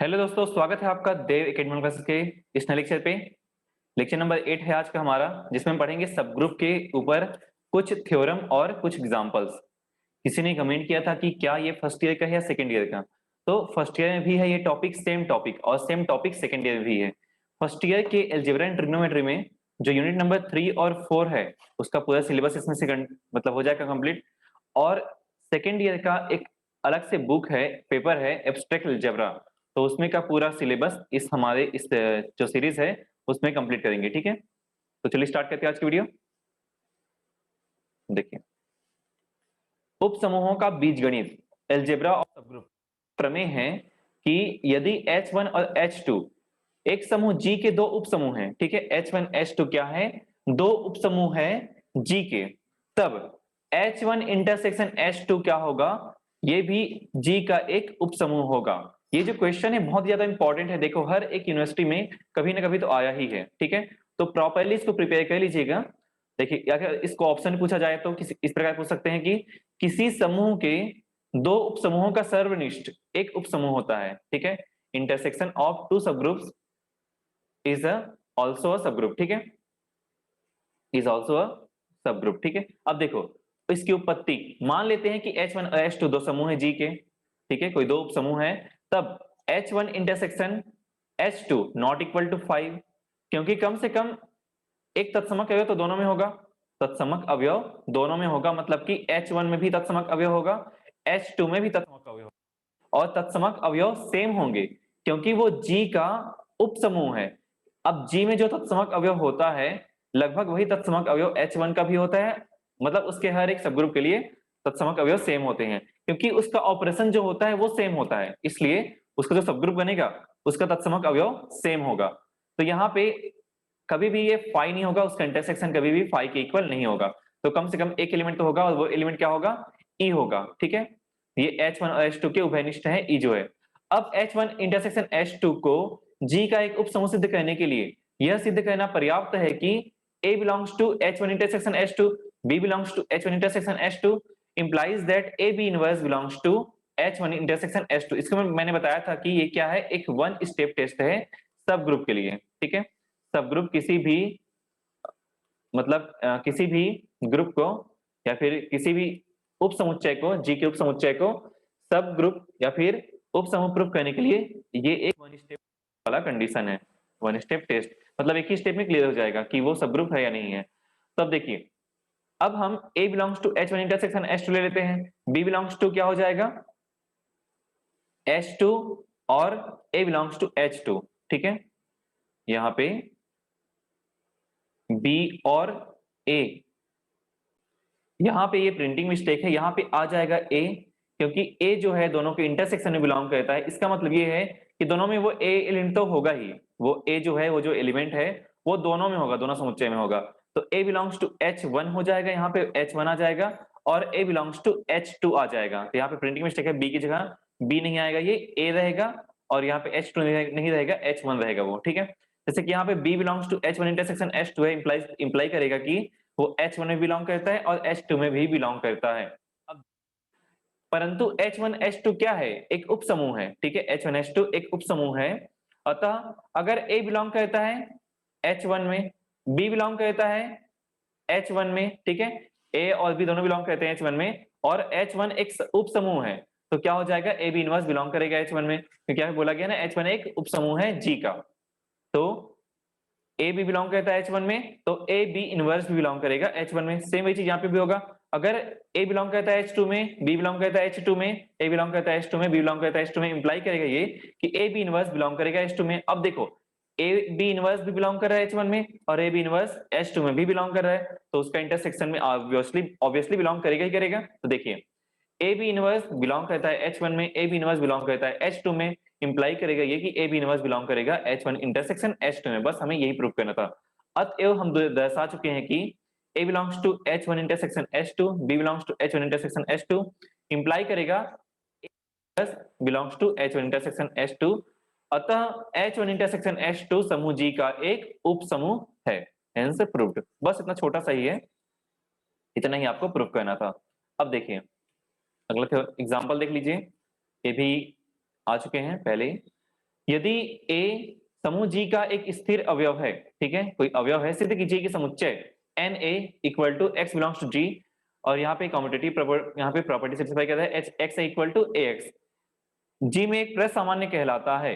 Hello दोस्तों, स्वागत है आपका देव एकेडमी क्लासेस के इस नए लेक्चर पे। लेक्चर नंबर 8 है आज का हमारा, जिसमें हम पढ़ेंगे सब ग्रुप के ऊपर कुछ थ्योरम और कुछ एग्जांपल्स। किसी ने कमेंट किया था कि क्या ये फर्स्ट ईयर का है या सेकंड ईयर का, तो फर्स्ट ईयर में भी है ये टॉपिक, सेम टॉपिक, और सेम टॉपिक सेकंड ईयर में भी है। फर्स्ट ईयर के अलजेब्रा एंड ट्रिग्नोमेट्री में जो यूनिट नंबर 3 और 4 है, उसका पूरा सिलेबस इसमें से मतलब हो जाएगा कंप्लीट। और सेकंड ईयर का एक अलग से बुक है, पेपर है एब्स्ट्रैक्ट अलजेब्रा, तो उसमें का पूरा सिलेबस इस हमारे इस जो सीरीज है उसमें कंप्लीट करेंगे। ठीक है, तो चलिए स्टार्ट करते हैं आज की वीडियो। देखिए, उप समूहों का बीजगणित, अलजेब्रा और सबग्रुप। प्रमेय है कि यदि H1 और H2 एक समूह G के दो उप समूह हैं, ठीक है, H1 H2 क्या है, दो उप समूह है G के, तब H1 इंटरसेक्शन H2 क्या होगा, ये भी G का एक उप समूह होगा। ये जो क्वेश्चन है बहुत ज्यादा इंपॉर्टेंट है, देखो हर एक यूनिवर्सिटी में कभी ना कभी तो आया ही है। ठीक है, तो प्रॉपरली इसको प्रिपेयर कर लीजिएगा। देखिए, अगर इसको ऑप्शन पूछा जाए तो इस प्रकार पूछ सकते हैं कि किसी समूह के दो उप समूहों का सर्वनिष्ठ एक उप समूह होता है। ठीक है, इंटरसेक्शन ऑफ टू सब ग्रुप्स इज ऑल्सो अ सब ग्रुप। ठीक है, इज ऑल्सो अ सब ग्रुप। ठीक है, अब देखो इसकी उत्पत्ति, मान लेते हैं कि H1 और H2 दो समूह है G के, ठीक है, कोई दो उप समूह है, तब H1 intersection H2 not equal to 5, क्योंकि कम से कम एक तत्समक अवयव तो दोनों में होगा, तत्समक अवयव दोनों में होगा, मतलब कि H1 में भी तत्समक अवयव होगा, H2 में भी तत्समक अवयव, और तत्समक अवयव सेम होंगे क्योंकि वो G का उप समूह है। अब G में जो तत्समक अवयव होता है लगभग वही तत्समक अवयव H1 का भी होता है, मतलब उसके हर एक सबग्रुप के लिए तत्समक अवयव सेम होते हैं, क्योंकि उसका ऑपरेशन जो होता है वो सेम होता है, इसलिए उसका जो सबग्रुप बनेगा उसका तत्समक अवयव सेम होगा। तो यहाँ पे कभी भी ये फाई नहीं होगा, उसका इंटरसेक्शन कभी भी फाई के इक्वल नहीं होगा, तो कम से कम एक एलिमेंट तो होगा, और वो एलिमेंट क्या होगा, ई होगा। ठीक है, ये H1 और H2 के उभयनिष्ठ है, ई जो है। अब H1 इंटरसेक्शन H2 को G का एक उपसमूह सिद्ध करने के लिए यह सिद्ध करना पर्याप्त है कि A belongs to H1 intersection H2, B belongs to H1 intersection H2 implies that AB inverse belongs to H1 intersection H2। इसको मैंने बताया था कि ये क्या है, एक वन स्टेप टेस्ट है सब ग्रुप के लिए। ठीक है, सब ग्रुप किसी भी मतलब किसी भी ग्रुप को या फिर किसी भी उप समुच्चय को, जी के उप समुच्चय को सब ग्रुप या फिर उप समूह प्रूफ करने के लिए ये एक वन स्टेप वाला कंडीशन है, वन स्टेप टेस्ट, मतलब एक ही स्टेप में क्लियर हो जाएगा कि वो सब ग्रुप है या नहीं है। तब देखिए, अब हम A belongs to H1 intersection H2 ले लेते हैं, B बिलोंग्स टू क्या हो जाएगा H2, और A बिलोंग्स टू H2। ठीक है, यहाँ पे B और A, यहाँ पे ये प्रिंटिंग मिस्टेक है, यहाँ पे आ जाएगा A, क्योंकि A जो है दोनों के इंटरसेक्शन में बिलोंग करता है, इसका मतलब ये है कि दोनों में वो A एलिमेंट तो होगा ही, वो A जो है, वो जो एलिमेंट है वो दोनों में होगा, दोनों समुच्चय में होगा। तो A बिलोंग्स टू H1 हो जाएगा, यहाँ पे H1 आ जाएगा, और A बिलोंग्स टू H2 आ जाएगा। तो यहाँ पे प्रिंटिंग मिस्टेक है, B की जगह B नहीं आएगा, ये A रहेगा, और यहाँ पे H2 नहीं रहेगा, H1 रहेगा वो। ठीक है, जैसे कि यहाँ पे B belongs to H1 intersection H2 है, इंप्लाई करेगा कि वो H1 में बिलोंग करता है और H2 में भी बिलोंग करता है। अब परंतु H1 H2 क्या है, एक उप समूह है। ठीक है, H1 H2 एक उप समूह है, अतः अगर A बिलोंग करता है H1 में, B बिलोंग करता है H1 में, ठीक है, A और B दोनों बिलोंग करते हैं H1 में, और H1 एक उप समूह है, तो क्या हो जाएगा, AB इनवर्स बिलोंग करेगा H1 में, क्योंकि क्या बोला गया ना, H1 एक उप समूह है G का, तो ए भी बिलोंग करता है H1 में, तो ए बी इनवर्स भी बिलोंग करेगा H1 में। सेम वही चीज यहाँ पे भी होगा, अगर ए बिलोंग करता है H2 में, बी बिलोंग करता है H2 में, ए बिलोंग करता है H2 में, बी बिलोंग करता है H2 में, इंप्लाई करेगा ये कि ए बी इनवर्स बिलोंग करेगा H2 में। अब देखो, ए बी इनवर्स भी बिलोंग कर रहा है H1 में, और ए बी इनवर्स H2 में भी बिलोंग कर रहा है, तो उसका इंटरसेक्शन में ऑब्वियसली बिलोंग करेगा ही करेगा। तो देखिए, ए बी इनवर्स बिलोंग करता है H1 में, ए बी इनवर्स बिलोंग करता है H2 में, इंप्लाई करेगा ये कि ए बी इनवर्स बिलोंग करेगा H1 इंटरसेक्शन H2 में। बस हमें यही प्रूव करना था। अतएव हम दर्शा चुके हैं कि A belongs to H1 intersection H2, B belongs to H1 intersection H2, imply करेगा A belongs to H1 intersection H2, अतः H1 intersection H2 समूह G का एक उप समूह है, हेंस प्रूव्ड। बस इतना छोटा सा ही है, इतना ही आपको प्रूव करना था। अब देखिए अगला एग्जांपल देख लीजिए, ये भी आ चुके हैं पहले ही। यदि ए समूह जी का एक स्थिर अवयव है, ठीक है, कोई अवयव है सिद्ध कीजिए कि समुच्चय N A equal to X belongs to G, और यहाँ पे कम्यूटेटिव यहाँ पे प्रॉपर्टी सेटिस्फाई करता है H X equal to A X, G में एक प्रसामान्य कहलाता है,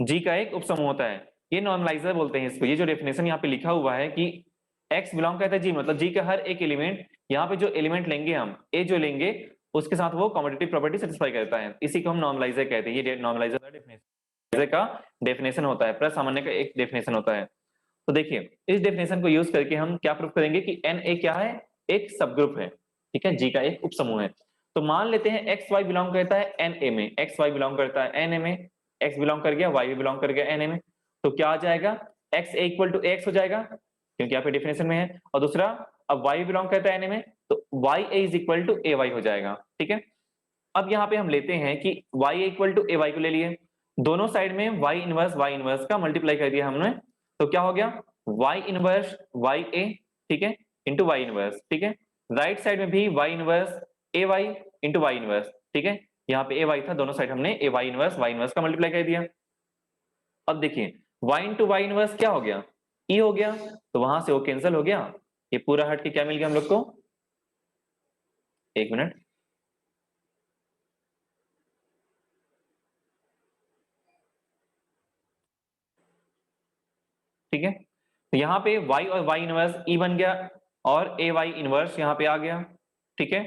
जी का एक उपसमूह होता है, ये नॉर्मलाइजर बोलते हैं इसको। ये जो डेफिनेशन यहाँ पे लिखा हुआ है कि x बिलोंग करता है जी, मतलब जी का हर एक एलिमेंट, यहाँ पे जो एलिमेंट लेंगे हम ए जो लेंगे उसके साथ वो कम्यूटेटिव प्रॉपर्टी सेटिस्फाई करता है, इसी को हम नॉर्मलाइजर कहते हैं। ये नॉर्मलाइजर का डेफिनेशन होता है, प्रसामान्य का एक डेफिनेशन होता है। तो देखिए इस डेफिनेशन को यूज करके हम क्या प्रूफ करेंगे कि एन ए क्या है, एक सब ग्रुप है, ठीक है, जी का एक उपसमूह है। तो मान लेते हैं एक्स वाई बिलोंग करता है एन ए में, एक्स वाई बिलोंग करता है एन ए में, एक्स बिलोंग कर गया, वाई भी बिलोंग कर गया एन ए में, तो क्या आ जाएगा, X A equal to X हो जाएगा क्योंकि यहाँ पे डेफिनेशन में है, और दूसरा अब वाई बिलोंग करता है एन ए में तो Y A is equal to A Y हो जाएगा, ठीक है। अब यहाँ पे हम लेते हैं कि Y equal to A Y को ले लिए, दोनों साइड में वाई इनवर्स का मल्टीप्लाई कर दिया हमने, तो क्या हो गया वाई इनवर्स वाई ए, ठीक है, इंटू वाई इनवर्स, ठीक है। राइट साइड में भी वाई इनवर्स ए वाई इंटू वाई इनवर्स, ठीक है, यहाँ पे ए वाई था, दोनों साइड हमने ए वाई इनवर्स का मल्टीप्लाई कर दिया। अब देखिए वाई इंटू वाई इनवर्स क्या हो गया, ई हो गया, तो वहां से वो कैंसिल हो गया, ये पूरा हट के क्या मिल गया हम लोग को, एक मिनट, ठीक है, तो यहाँ पे y और y इनवर्स ई बन गया और ए वाई इनवर्स यहाँ पे आ गया, ठीक है,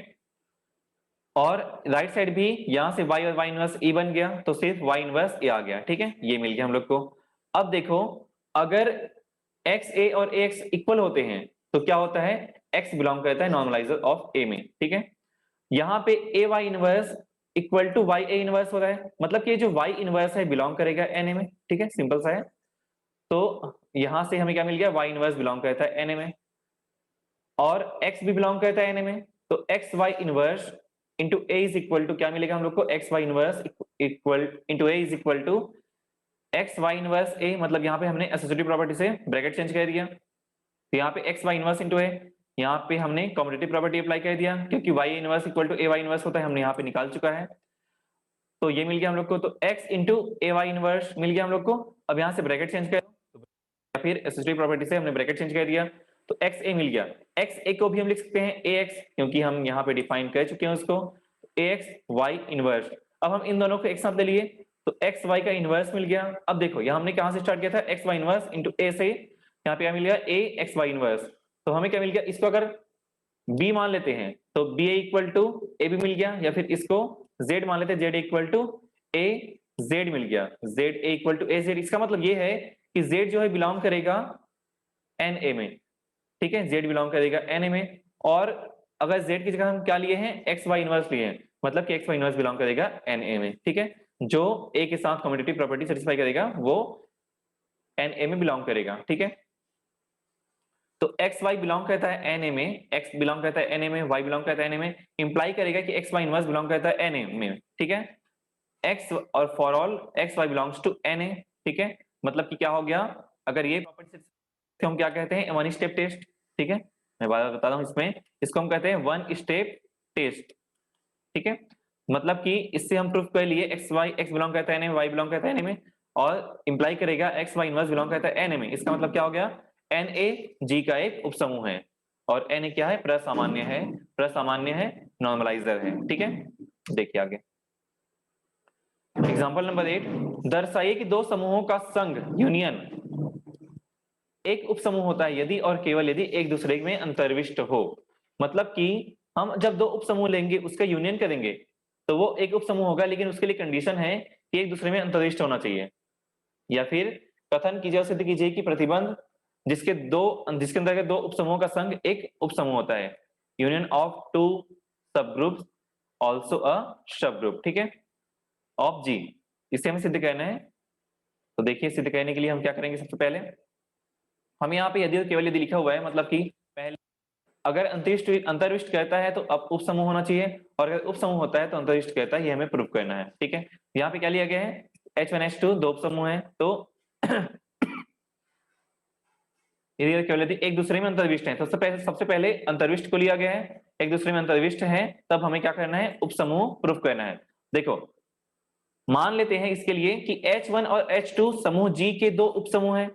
और राइट साइड भी यहां से y और y इनवर्स ई बन गया तो सिर्फ y इनवर्स ए आ गया, ठीक है, ये मिल गया हम लोग को। अब देखो अगर x a और ax इक्वल होते हैं तो क्या होता है, x बिलोंग करता है नॉर्मलाइजर ऑफ a में, ठीक है, यहाँ पे A Y inverse equal to Y A inverse हो रहा है, मतलब कि जो y इनवर्स है बिलोंग करेगा एन ए में, ठीक है, सिंपल सा है। तो यहां से हमें क्या मिल गया, y इनवर्स बिलोंग करता है एन ए में और x भी बिलोंग करता है एन ए में, तो X Y inverse into A is equal to क्या मिलेगा हम लोग को, X Y inverse equal into A is equal to X Y inverse A, मतलब यहाँ पे हमने एसोसिएटिव प्रॉपर्टी से ब्रैकेट चेंज कर दिया, तो यहाँ पे X Y inverse into A, यहाँ पे हमने कम्यूटेटिव प्रॉपर्टी अप्लाई कर दिया क्योंकि Y inverse equal to A Y inverse होता है, हमने यहाँ पे निकाल चुका है, तो ये मिल गया हम लोग को, तो x इंटू ए वाई इनवर्स मिल गया हम लोग को। अब यहाँ से ब्रैकेट चेंज कर या फिर एसोसिएटिव प्रॉपर्टी से हमने ब्रैकेट चेंज कर दिया, तो एक्स ए मिल गया, एक्स ए को भी हम लिख सकते हैं ए एक्स क्योंकि हम यहाँ पे डिफाइन कर चुके हैं उसको, ए एक्स वाई इनवर्स। अब हम इन दोनों को एक साथ ले लिए तो एक्स वाई का इनवर्स मिल गया। अब देखो यहाँ हमने कहाँ से स्टार्ट किया था, एक्स वाई इनवर्स इंटू ए से, यहाँ पे क्या मिल गया ए एक्स वाई इनवर्स, तो हमें क्या मिल गया, इसको अगर b मान लेते हैं तो बी ए इक्वल टू ए भी मिल गया, या फिर इसको z मान लेते हैं, z equal to A Z मिल गया, z A equal to A Z. इसका मतलब ये है कि z जो है बिलोंग करेगा एन ए में, ठीक है, z बिलोंग करेगा एन ए में, और अगर z की जगह हम क्या लिए हैं, एक्स वाई इनवर्स लिए हैं, मतलब कि एक्स वाई इनवर्स बिलोंग करेगा एन ए में, ठीक है, जो a के साथ कम्यूटेटिव प्रॉपर्टी सेटिस्फाई करेगा वो एन ए में बिलोंग करेगा, ठीक है। तो एक्स वाई बिलोंग करता है एन ए में, एक्स बिलोंग करता है एन ए में, वाई बिलोंग करता है एन ए में, इंप्लाई करेगा कि एक्स वाई इनवर्स बिलोंग करता है एन ए में, ठीक है, एक्स और for all X Y belongs to N A, ठीक है, मतलब कि क्या हो गया, अगर ये प्रॉपर्टी से हम क्या कहते हैं, वन स्टेप टेस्ट, ठीक है, मैं बात बता रहा हूं इसमें, इसको हम कहते हैं वन स्टेप टेस्ट, ठीक है, मतलब कि इससे हम प्रूफ कर लिए एक्स वाई एक्स बिलोंग करता है एन ए में, वाई बिलोंग करता है एन ए में, और इंप्लाई करेगा एक्स वाई इनवर्स बिलोंग करता है एन ए में, इसका मतलब क्या हो गया, एन ए जी का एक उपसमूह है, और एन ए क्या है, प्रसामान्य है, प्रसामान्य है, नॉर्मलाइजर है, ठीक है। देखिए आगे एग्जांपल नंबर 8, दर्शाइए कि दो समूहों का संघ यूनियन एक उपसमूह होता है यदि और केवल यदि एक दूसरे में अंतर्विष्ट हो, मतलब कि हम जब दो उपसमूह लेंगे उसका यूनियन करेंगे तो वो एक उपसमूह होगा, लेकिन उसके लिए कंडीशन है कि एक दूसरे में अंतर्विष्ट होना चाहिए, या फिर कथन कीजिए, सिद्ध कीजिए कि प्रतिबंध जिसके अंतर्गत दो उपसमूहों का संघ एक उपसमूह होता है, यूनियन ऑफ टू सब ग्रुप ऑल्सो अ सब ग्रुप, ठीक है, ऑफ जी, इसे हमें सिद्ध करना है। तो देखिए सिद्ध करने के लिए हम क्या करेंगे, सबसे पहले हम यहाँ पे यदि और केवल यदि लिखा हुआ है, मतलब कि पहले अगर अंतर्विष्ट करता है तो अब उपसमूह होना चाहिए, और अगर उपसमूह होता है तो अंतर्विष्ट करता है, ये हमें प्रूफ करना है, ठीक है। यहाँ पे क्या लिया गया है, H1H2 दो उपसमूह है, तो यदि और केवल यदि एक दूसरे में अंतर्विष्ट है तो सबसे पहले अंतर्विष्ट को लिया गया है, एक दूसरे में अंतर्विष्ट है, तब हमें क्या करना है, उपसमूह प्रूफ करना है। देखो मान लेते हैं इसके लिए कि H1 और H2 समूह G के दो उपसमूह हैं।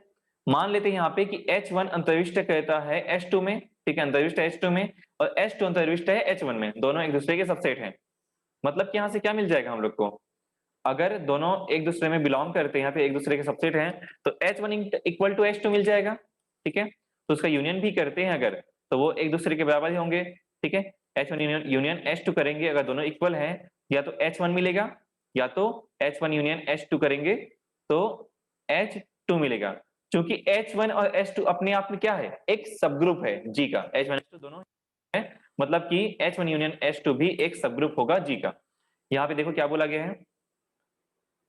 मान लेते हैं यहाँ पे कि H1 अंतर्विष्ट कहता है H2 में, ठीक है, अंतर्विष्ट है H2 में, और H2 अंतर्विष्ट है H1 में, दोनों एक दूसरे के सबसेट हैं। मतलब कि यहाँ से क्या मिल जाएगा हम लोग को, अगर दोनों एक दूसरे में बिलोंग करते हैं, यहाँ पे एक दूसरे के सबसेट हैं, तो H1 इक्वल टू H2 मिल जाएगा, ठीक है। तो उसका यूनियन भी करते हैं अगर, तो वो एक दूसरे के बराबर ही होंगे, ठीक है। H1 यूनियन H2 करेंगे, अगर दोनों इक्वल हैं, या तो H1 मिलेगा, या तो H1 यूनियन H2 करेंगे तो H2 मिलेगा। क्योंकि H1 और H2 अपने आप में क्या है, एक सब ग्रुप है G का, H1 H2 दोनों है, मतलब कि H1 यूनियन H2 भी एक सब ग्रुप होगा G का। यहाँ पे देखो क्या बोला गया है,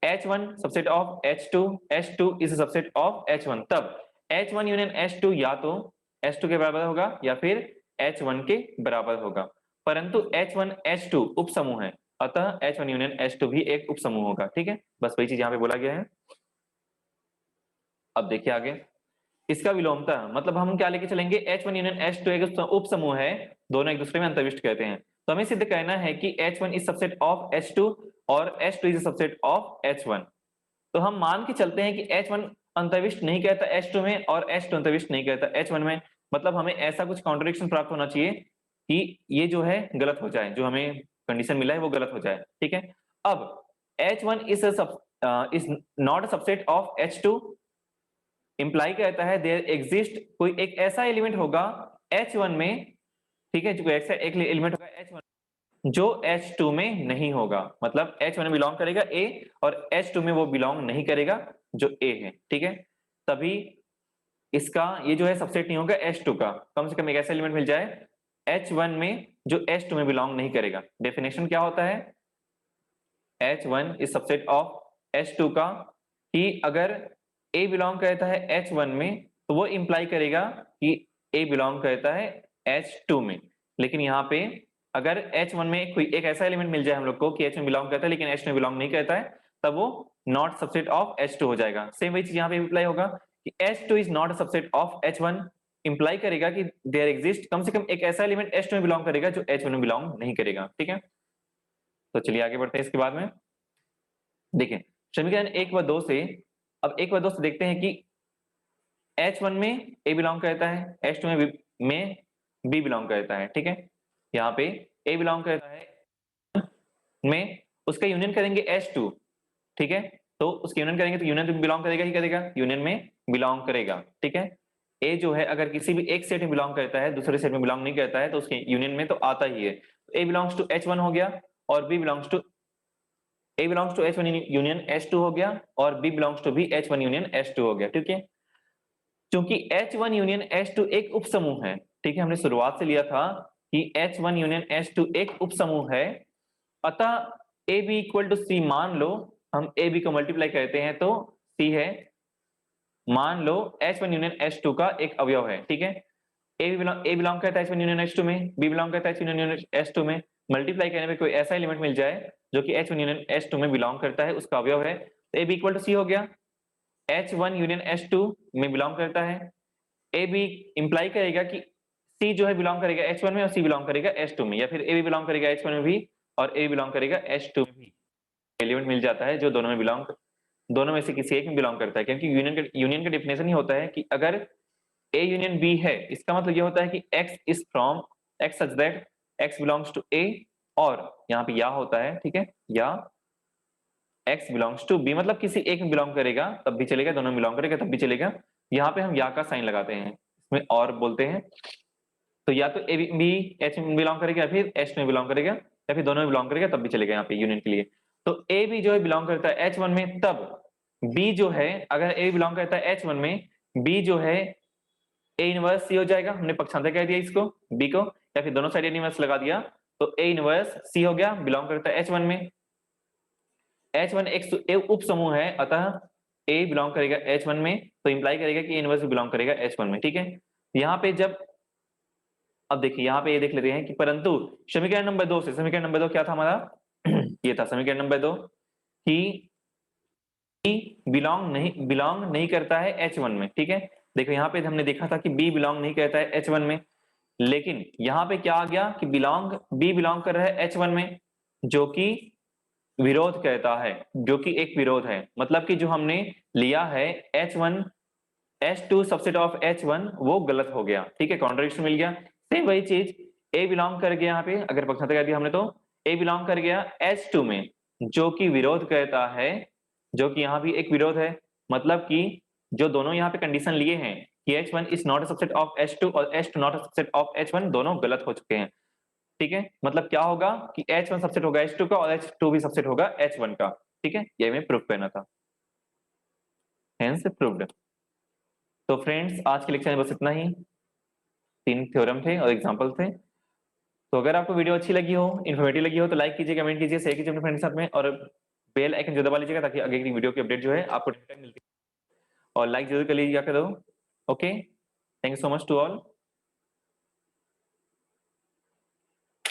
H1 subset of H2, H2 is subset of H1, तब H1 यूनियन H2 या तो H2 के बराबर होगा या फिर H1 के बराबर होगा, परंतु H1 H2 उपसमूह है, अतः H1 यूनियन H2 भी एक उपसमूह होगा, ठीक है। बस वही चीज यहाँ पे बोला गया है। अब देखिए आगे, इसका विलोमता मतलब हम क्या लेके चलेंगे, H1 यूनियन H2 एक उपसमूह है, दोनों एक दूसरे में अंतर्विष्ट कहते हैं, तो हमें सिद्ध करना है कि H1 is subset of H2 और H2 is subset of H1। तो हम मान के चलते हैं कि H1 अंतर्विष्ट नहीं कहता H2 में और H2 अंतर्विष्ट नहीं कहता H1 में, मतलब हमें ऐसा कुछ कॉन्ट्रडिक्शन प्राप्त होना चाहिए कि ये जो है गलत हो जाए, जो हमें कंडीशन मिला है वो गलत हो जाए, ठीक है। अब H1 is not subset of H2 imply कहता है देयर एग्जिस्ट कोई एक ऐसा एलिमेंट होगा H1 में, ठीक है, जो ऐसा एक एलिमेंट होगा H1 जो H2 में नहीं होगा, मतलब H1 में बिलोंग करेगा A और H2 में वो बिलोंग नहीं करेगा जो A है, ठीक है। तभी इसका ये जो है सबसेट नहीं होगा H2 का, कम से कम एक ऐसा एलिमेंट मिल जाए H1 में जो H2 में बिलोंग नहीं करेगा। डेफिनेशन क्या होता है, H1 is subset of H2 का, कि अगर A बिलोंग करता है H1 में तो वो इंप्लाई करेगा कि A बिलोंग करता है H2 में, लेकिन यहाँ पे अगर H1 में कोई एक ऐसा एलिमेंट मिल जाए हम लोग को कि H में बिलोंग करता है लेकिन H में बिलोंग नहीं करता है, तब वो नॉट सबसेट ऑफ H2 हो जाएगा। सेम वही चीज यहाँ पे इंप्लाई होगा कि H2 is not subset of H1, imply करेगा कि देयर एग्जिस्ट कम से कम एक ऐसा एलिमेंट H2 में बिलोंग करेगा जो H1 में बिलोंग नहीं करेगा, ठीक है। तो चलिए आगे बढ़ते हैं इसके बाद में। देखिए समीकरण 1 व 2 से, अब 1 व 2 से देखते हैं कि H1 में A बिलोंग करता है, H2 में B बिलोंग करता है, ठीक है। यहाँ पे A बिलोंग करता है में, उसका यूनियन करेंगे H2, ठीक है, तो उसके यूनियन करेंगे तो यूनियन में बिलोंग करेगा ही करेगा, यूनियन में बिलोंग करेगा, ठीक है। A जो है अगर किसी भी एक सेट में बिलोंग करता है दूसरे सेट में बिलोंग नहीं करता है तो उसके यूनियन में तो आता ही है, तो A बिलोंग्स टू H1 हो गया और B belongs to A belongs to H1 union H2 हो गया और B बिलोंग्स टू भी H1 यूनियन H2 हो गया, ठीक है। क्योंकि H1 यूनियन H2 एक उपसमूह है, ठीक है, हमने शुरुआत से लिया था कि H1 यूनियन H2 एक उपसमूह है, अतः ए बी इक्वल टू सी मान लो, हम ए बी को मल्टीप्लाई करते हैं तो सी है, मान लो H1 यूनियन H2 का एक अवयव है, ठीक है। ए बिलोंग करता है H1 यूनियन H2 में, बी बिलोंग करता है H1 यूनियन H2 में, मल्टीप्लाई करने पे कोई ऐसा एलिमेंट मिल जाए जो कि H1 यूनियन H2 में बिलोंग करता है, उसका अवयव है, तो ए बी इक्वल टू सी हो गया। H1 यूनियन H2 में बिलोंग करता है, ए बी इंप्लाई करेगा कि सी जो है बिलोंग करेगा H1 में और सी बिलोंग करेगा H2 में, या फिर ए बी बिलोंग करेगा H1 में भी और ए बिलोंग करेगा H2 में भी। एलिमेंट मिल जाता है जो दोनों में बिलोंग, दोनों में से किसी एक में बिलोंग करता है, क्योंकि यूनियन का डेफिनेशन ही होता है कि अगर ए यूनियन बी है, इसका मतलब ये होता है कि x is from x such that x belongs to a, और यहाँ पे या होता है, ठीक है, या x बिलोंग्स टू b, मतलब किसी एक में बिलोंग करेगा तब भी चलेगा, दोनों में बिलोंग करेगा तब भी चलेगा। यहाँ पे हम या का साइन लगाते हैं, इसमें और बोलते हैं, तो या तो ए बी एच में बिलोंग करेगा या फिर एच में बिलोंग करेगा या फिर दोनों में बिलोंग करेगा तब भी चलेगा यहाँ पे यूनियन के लिए। तो ए बी जो है बिलोंग करता है H1 में, तब बी जो है अगर ए बिलोंग करता है H1 में, बी जो है ए इनवर्स सी हो जाएगा, हमने पक्षांतर कह दिया इसको बी को, या फिर दोनों साइड इनवर्स लगा दिया तो ए इनवर्स सी हो गया, बिलोंग करता है H1 में। H1 एक उप समूह है, अतः ए बिलोंग करेगा H1 में, तो इंप्लाई करेगा कि इनवर्स बिलोंग करेगा H1 में, ठीक है। यहाँ पे जब, अब देखिए यहाँ पे ये देख लेते हैं कि परंतु समीकरण नंबर 2 से, समीकरण नंबर 2 क्या था हमारा ये था समीकरण नंबर 2 कि बिलोंग नहीं करता है H1 में, ठीक है। देखो यहाँ पे हमने देखा था कि B बिलोंग नहीं करता है H1 में, लेकिन यहाँ पे क्या आ गया कि B बिलोंग कर रहा है H1 में, जो कि विरोध कहता है, जो कि एक विरोध है, मतलब कि जो हमने लिया है H1 H2 subset of H1 वो गलत हो गया, ठीक है, कॉन्ट्रडिक्शन मिल गया। सेम वही चीज A बिलोंग कर गया, यहाँ पे अगर पक्षांतर कर दिया हमने तो A बिलोंग कर गया H2 में, जो कि विरोध कहता है, जो कि यहाँ भी एक विरोध है, मतलब कि जो दोनों यहाँ पे कंडीशन लिए हैं कि H1 is not a subset of H2 और H2 not a subset of H1, दोनों गलत हो चुके हैं, ठीक है। मतलब क्या होगा कि H1 सबसेट होगा H2 का और H2 भी सबसेट होगा H1 का, ठीक है, ये हमें प्रूफ करना था, हेंस प्रूव्ड। तो फ्रेंड्स आज के लेक्चर में बस इतना ही, 3 थ्योरम थे और एग्जांपल थे। तो अगर आपको वीडियो अच्छी लगी हो, इन्फॉर्मेटिव लगी हो, तो लाइक कीजिए, कमेंट कीजिए, शेयर कीजिए अपने फ्रेंड के साथ में, और बेल आइकन जरूर दबा लीजिएगा ताकि आगे की वीडियो की अपडेट जो है आपको टाइम मिलती है, और लाइक जरूर कर लीजिएगा करो। Okay, thank you so much to all.